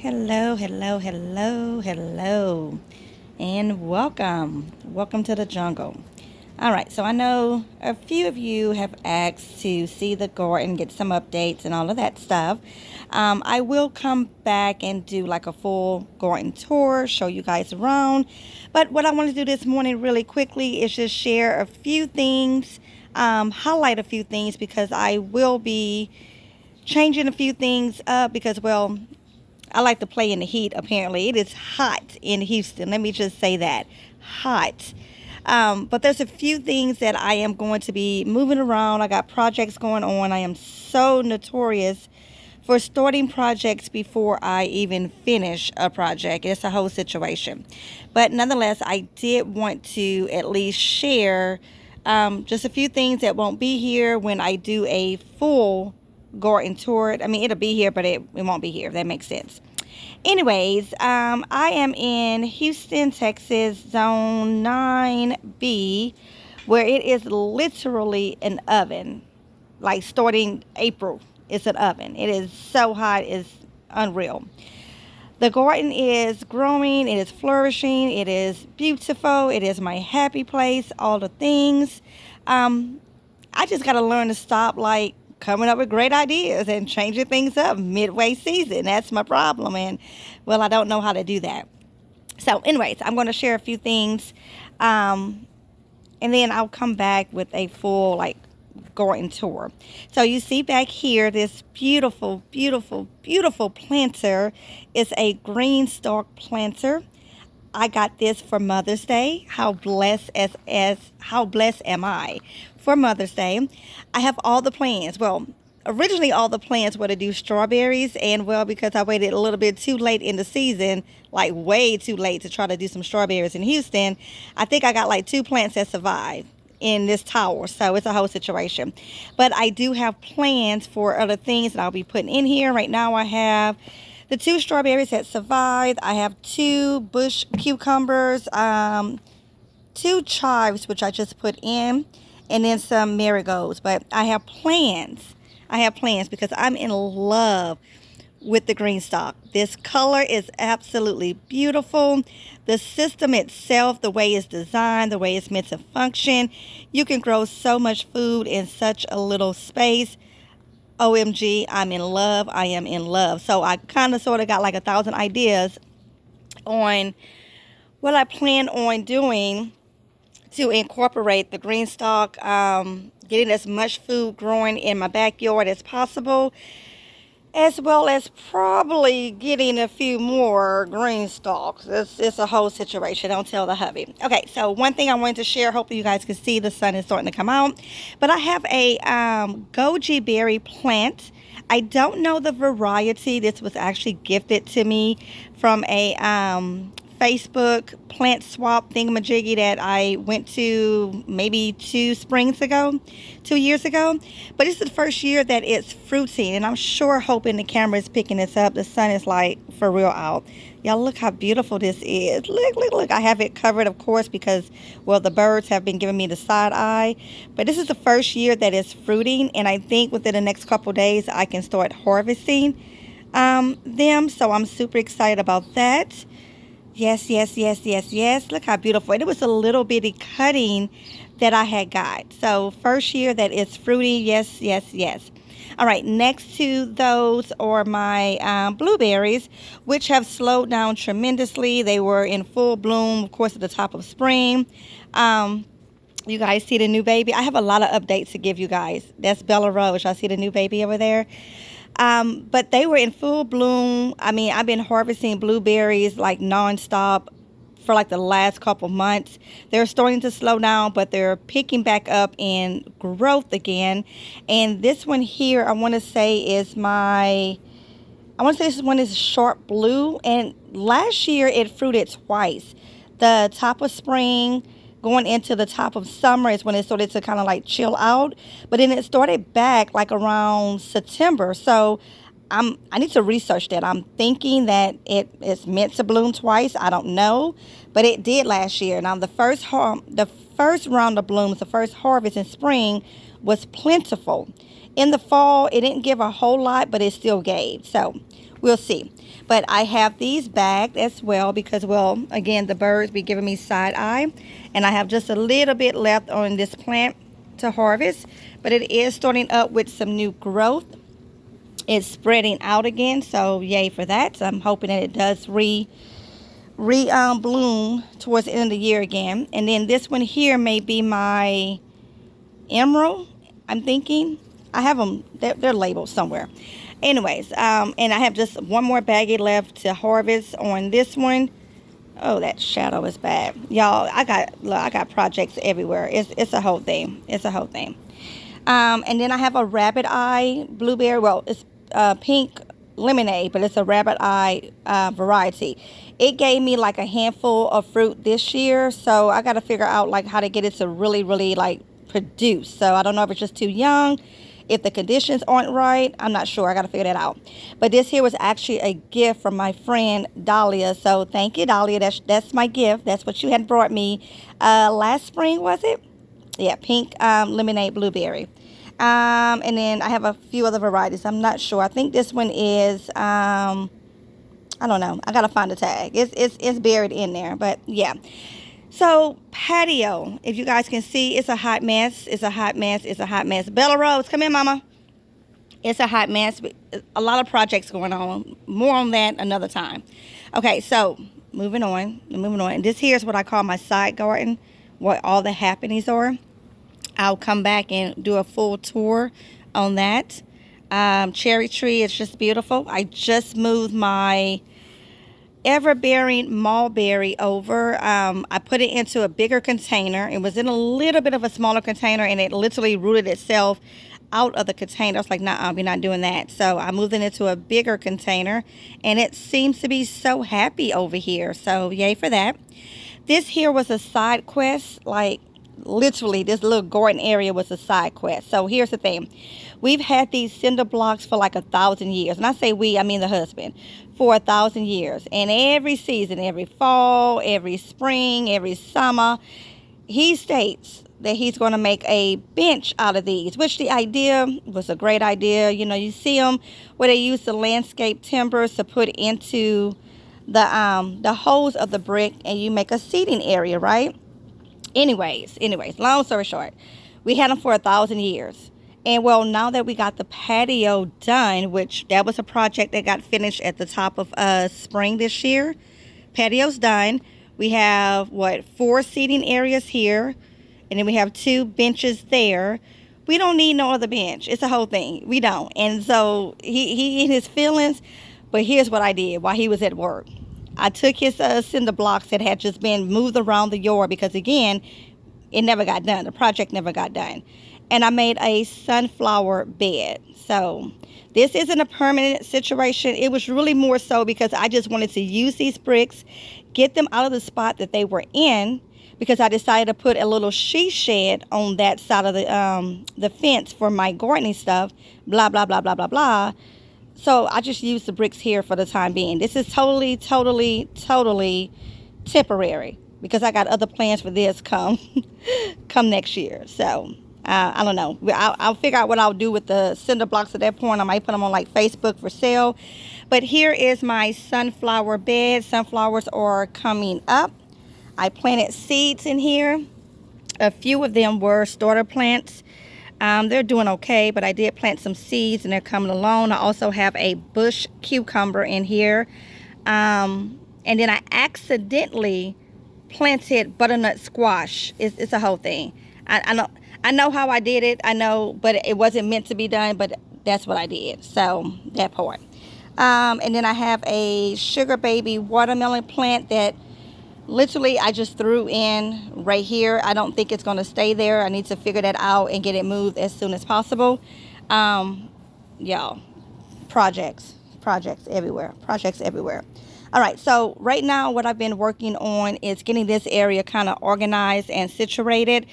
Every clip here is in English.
Hello, hello, hello, hello, and welcome. Welcome to the jungle. All right, so I know a few of you have asked to see the garden, get some updates, and all of that stuff. I will come back and do like a full garden tour, show you guys around. But what I want to do this morning, really quickly, is just share a few things, highlight a few things because I will be changing a few things up because, well, I like to play in the heat, apparently. It is hot in Houston. Let me just say that. Hot. But there's a few things that I am going to be moving around. I got projects going on. I am so notorious for starting projects before I even finish a project. It's a whole situation. But nonetheless, I did want to at least share just a few things that won't be here when I do a full garden tour. I mean, it'll be here, but it won't be here, if that makes sense. Anyways, I am in Houston, Texas, Zone 9B, where it is literally an oven. Like starting April, it's an oven. It is so hot, it's unreal. The garden is growing, it is flourishing, it is beautiful, it is my happy place, all the things. I just got to learn to stop like coming up with great ideas and changing things up midway season. That's my problem. And well, I don't know how to do that. So, anyways, I'm going to share a few things. And then I'll come back with a full like garden tour. So you see back here this beautiful, beautiful, beautiful planter is a green stalk planter. I got this for Mother's Day. How blessed as how blessed am I for Mother's Day? I have all the plans. Well, originally all the plans were to do strawberries, and well, because I waited a little bit too late in the season, like way too late to try to do some strawberries in Houston, I think I got like two plants that survived in this tower, so it's a whole situation. But I do have plans for other things that I'll be putting in here. Right now I have the two strawberries that survived. I have two bush cucumbers, two chives, which I just put in, and then some marigolds. But I have plans. I have plans because I'm in love with the green stalk. This color is absolutely beautiful. The system itself, the way it's designed, the way it's meant to function, you can grow so much food in such a little space. OMG, I'm in love. I am in love. So I kind of sort of got like 1,000 ideas on what I plan on doing to incorporate the green stalk, getting as much food growing in my backyard as possible, as well as probably getting a few more green stalks. It's a whole situation. Don't tell the hubby. Okay, so one thing I wanted to share, hopefully you guys can see the sun is starting to come out, but I have a goji berry plant. I don't know the variety. This was actually gifted to me from a Facebook plant swap thingamajiggy that I went to maybe 2 years ago. But it's the first year that it's fruiting, and I'm sure hoping the camera is picking this up. The sun is like for real out. Y'all look how beautiful this is. Look, look, look. I have it covered, of course, because, well, the birds have been giving me the side eye. But this is the first year that it's fruiting, and I think within the next couple of days I can start harvesting them. So I'm super excited about that. Yes, yes, yes, yes, yes. Look how beautiful. And it was a little bitty cutting that I had got. So first year that it's fruity. Yes, yes, yes. All right, next to those are my blueberries, which have slowed down tremendously. They were in full bloom, of course, at the top of spring. You guys see the new baby? I have a lot of updates to give you guys. That's Bella Rose. Y'all see the new baby over there? But they were in full bloom. I mean, I've been harvesting blueberries like nonstop for like the last couple months. They're starting to slow down, but they're picking back up in growth again. And this one here, I want to say this one is sharp blue. And last year it fruited twice. The top of spring going into the top of summer is when it started to kind of like chill out. But then it started back like around September. So I need to research that. I'm thinking that it is meant to bloom twice. I don't know, but it did last year. Now the first round of blooms, the first harvest in spring was plentiful. In the fall, it didn't give a whole lot, but it still gave. So we'll see. But I have these bagged as well because, well, again, the birds be giving me side eye. And I have just a little bit left on this plant to harvest. But it is starting up with some new growth. It's spreading out again, so yay for that. So I'm hoping that it does bloom towards the end of the year again. And then this one here may be my emerald, I'm thinking. I have them, they're labeled somewhere. Anyways, and I have just one more baggie left to harvest on this one. Oh, that shadow is bad. Y'all, I got projects everywhere. It's a whole thing. It's a whole thing. And then I have a rabbit eye blueberry. Well, it's pink lemonade, but it's a rabbit eye variety. It gave me like a handful of fruit this year, so I got to figure out like how to get it to really like produce. So I don't know if it's just too young, if the conditions aren't right. I'm not sure. I got to figure that out. But this here was actually a gift from my friend Dahlia. So thank you, Dahlia. That's my gift. That's what you had brought me last spring, was it? Yeah, pink lemonade blueberry. And then I have a few other varieties. I'm not sure. I think this one is, I don't know. I got to find the tag. It's buried in there. But yeah. So patio, if you guys can see, it's a hot mess. It's a hot mess. It's a hot mess. Bella Rose, come in, mama. It's a hot mess. A lot of projects going on. More on that another time. Okay, so moving on. This here is what I call my side garden, what all the happenings are. I'll come back and do a full tour on that. Cherry tree is just beautiful. I just moved my Everbearing mulberry over. I put it into a bigger container. It was in a little bit of a smaller container, and it literally rooted itself out of the container. I was like, nah, we're not doing that. So I moved it into a bigger container, and it seems to be so happy over here. So yay for that. This here was a side quest. Like literally this little garden area was a side quest. So here's the thing. We've had these cinder blocks for like 1,000 years. And I say we, I mean the husband. For 1,000 years. And every season, every fall, every spring, every summer, he states that he's going to make a bench out of these, which the idea was a great idea. You know, you see them where they use the landscape timbers to put into the holes of the brick, and you make a seating area, right? Anyways, long story short, we had them for 1,000 years. And well, now that we got the patio done, which that was a project that got finished at the top of spring this year. Patio's done. We have, 4 seating areas here. And then we have 2 benches there. We don't need no other bench. It's a whole thing. We don't. And so he in his feelings. But here's what I did while he was at work. I took his cinder blocks that had just been moved around the yard because, again, it never got done. The project never got done. And I made a sunflower bed. So this isn't a permanent situation. It was really more so because I just wanted to use these bricks, get them out of the spot that they were in, because I decided to put a little she shed on that side of the fence for my gardening stuff, blah, blah, blah, blah, blah, blah. So I just used the bricks here for the time being. This is totally temporary because I got other plans for this come next year. So I don't know. I'll figure out what I'll do with the cinder blocks at that point. I might put them on like Facebook for sale. But here is my sunflower bed. Sunflowers are coming up. I planted seeds in here. A few of them were starter plants. They're doing okay, but I did plant some seeds and they're coming along. I also have a bush cucumber in here. And then I accidentally planted butternut squash. It's a whole thing. I know how I did it. I know, but it wasn't meant to be done, but that's what I did. So that part. And then I have a sugar baby watermelon plant that literally I just threw in right here. I don't think it's going to stay there. I need to figure that out and get it moved as soon as possible. Y'all, projects everywhere. All right, so right now what I've been working on is getting this area kind of organized and situated.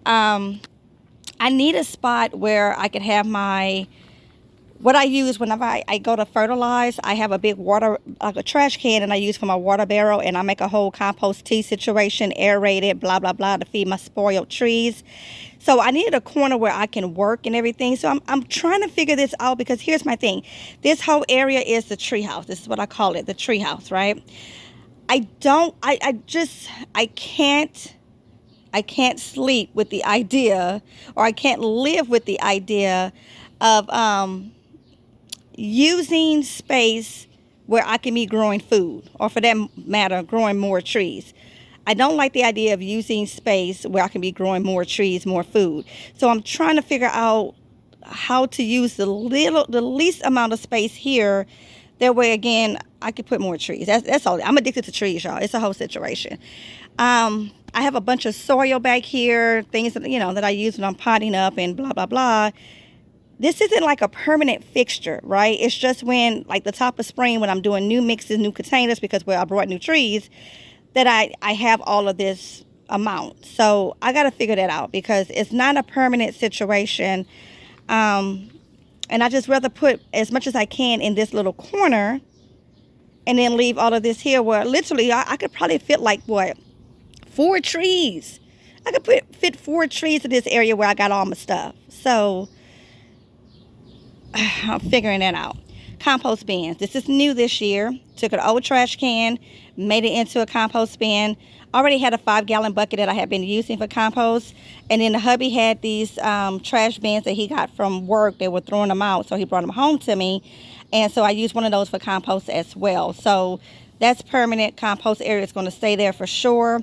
I need a spot where I could have my what I use whenever I go to fertilize, I have a big water, like a trash can, and I use for my water barrel, and I make a whole compost tea situation, aerated, blah, blah, blah, to feed my spoiled trees. So I needed a corner where I can work and everything. So I'm trying to figure this out, because here's my thing. This whole area is the tree house. This is what I call it, the tree house, right? I can't sleep with the idea, or I can't live with the idea of using space where I can be growing food, or for that matter, growing more trees. I don't like the idea of using space where I can be growing more trees, more food. So I'm trying to figure out how to use the least amount of space here. That way, again, I could put more trees. That's all. I'm addicted to trees, y'all. It's a whole situation. I have a bunch of soil back here, things that, that I use when I'm potting up and blah, blah, blah. This isn't like a permanent fixture, right? It's just when, like the top of spring, when I'm doing new mixes, new containers, because I brought new trees, that I have all of this amount. So I got to figure that out, because it's not a permanent situation. And I just rather put as much as I can in this little corner, and then leave all of this here, where literally I could probably fit like, what, 4 trees. I could fit 4 trees in this area where I got all my stuff. So I'm figuring that out. Compost bins. This is new this year. Took an old trash can, made it into a compost bin. Already had a 5-gallon bucket that I had been using for compost. And then the hubby had these trash bins that he got from work. They were throwing them out, so he brought them home to me. And so I used one of those for compost as well. So that's permanent. Compost area is going to stay there for sure.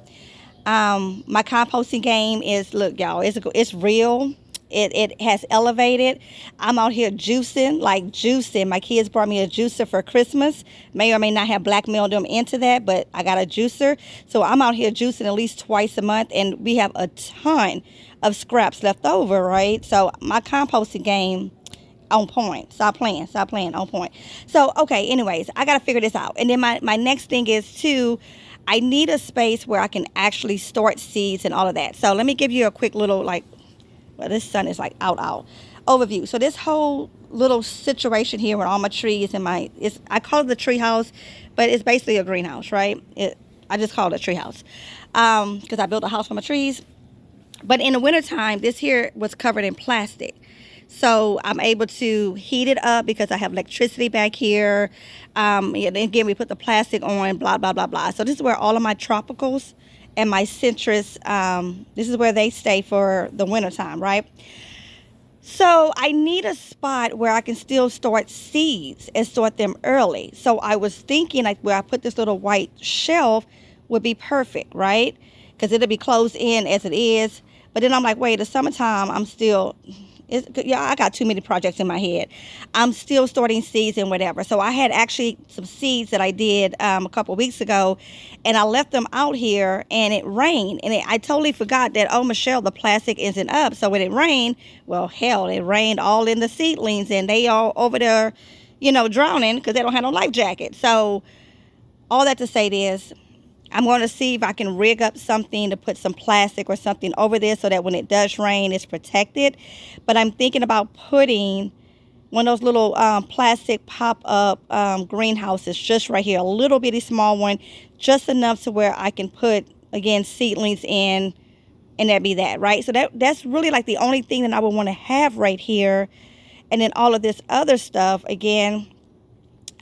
My composting game is, look, y'all, it's real. It has elevated. I'm out here juicing, like juicing. My kids brought me a juicer for Christmas. May or may not have blackmailed them into that, but I got a juicer. So I'm out here juicing at least twice a month, and we have a ton of scraps left over, right? So my composting game, on point. Stop playing, on point. So, okay, anyways, I got to figure this out. And then my next thing is, too, I need a space where I can actually start seeds and all of that. So let me give you a quick little, like, well, this sun is like out overview. So this whole little situation here with all my trees and I call it the tree house, but it's basically a greenhouse, right? I just call it a tree house because I built a house for my trees. But in the wintertime, this here was covered in plastic. So I'm able to heat it up because I have electricity back here. And again, we put the plastic on, blah, blah, blah, blah. So this is where all of my tropicals and my citrus, this is where they stay for the wintertime, right? So I need a spot where I can still start seeds and start them early. So I was thinking, like, where I put this little white shelf would be perfect, right? Because it'll be closed in as it is. But then I'm like, wait, the summertime, I got too many projects in my head. I'm still starting seeds and whatever. So I had actually some seeds that I did a couple of weeks ago, and I left them out here, and it rained. And I totally forgot that, oh, Michelle, the plastic isn't up. So when it rained, well, hell, it rained all in the seedlings, and they all over there, drowning because they don't have no life jacket. So all that to say this, I'm going to see if I can rig up something to put some plastic or something over there so that when it does rain, it's protected. But I'm thinking about putting one of those little plastic pop-up greenhouses just right here, a little bitty small one, just enough to where I can put, again, seedlings in, and that'd be that, right? So that's really like the only thing that I would want to have right here. And then all of this other stuff, again,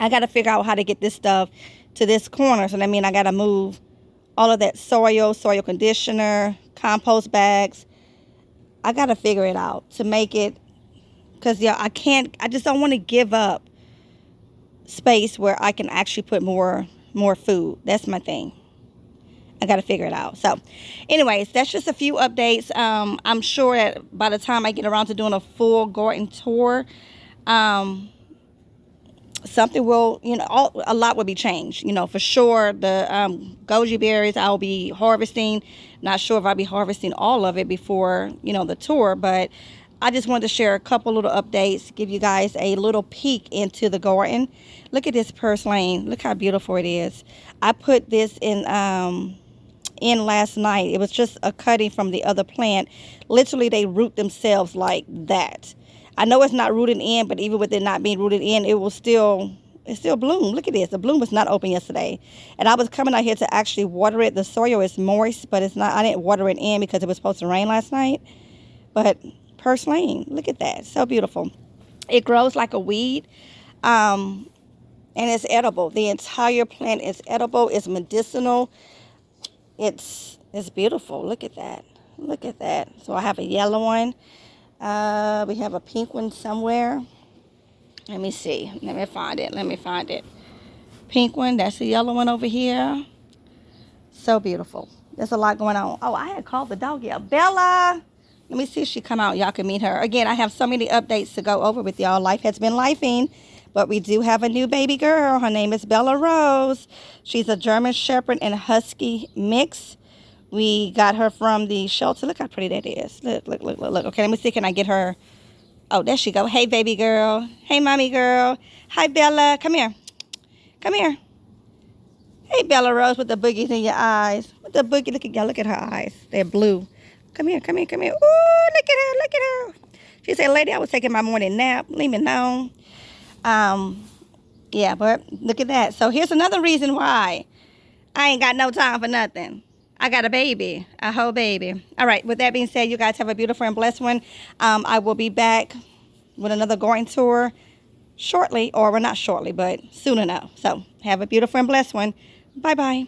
I got to figure out how to get this stuff to this corner. So that means I got to move all of that soil conditioner, compost bags. I got to figure it out to make it, because I just don't want to give up space where I can actually put more food. That's my thing. I got to figure it out. So anyways, that's just a few updates. I'm sure that by the time I get around to doing a full garden tour, something will, a lot will be changed. For sure, the goji berries I'll be harvesting. Not sure if I'll be harvesting all of it before, the tour, but I just wanted to share a couple little updates, give you guys a little peek into the garden. Look at this purslane. Look how beautiful it is. I put this in last night. It was just a cutting from the other plant. Literally, they root themselves like that. I know it's not rooted in, but even with it not being rooted in, it still bloom. Look at this. The bloom was not open yesterday. And I was coming out here to actually water it. The soil is moist, but it's not. I didn't water it in because it was supposed to rain last night. But purslane, look at that. So beautiful. It grows like a weed. And it's edible. The entire plant is edible. It's medicinal. It's beautiful. Look at that. Look at that. So I have a yellow one. We have a pink one somewhere. Let me see. Let me find it. Pink one. That's the yellow one over here. So beautiful. There's a lot going on. Oh, I had called the dog. Yeah, Bella. Let me see if she come out. Y'all can meet her. Again, I have so many updates to go over with y'all. Life has been lifing. But we do have a new baby girl. Her name is Bella Rose. She's a German Shepherd and Husky mix. We got her from the shelter. Look how pretty that is. Look. Okay, let me see. Can I get her? Oh, there she go. Hey, baby girl. Hey, mommy girl. Hi, Bella. Come here. Come here. Hey, Bella Rose with the boogies in your eyes. With the boogie. Look at her eyes. They're blue. Come here. Ooh, look at her. She said, lady, I was taking my morning nap. Leave me alone. Yeah, but look at that. So here's another reason why I ain't got no time for nothing. I got a whole baby. All right, with that being said, you guys have a beautiful and blessed one. I will be back with another garden tour shortly, or well, not shortly, but soon enough. So have a beautiful and blessed one. Bye-bye.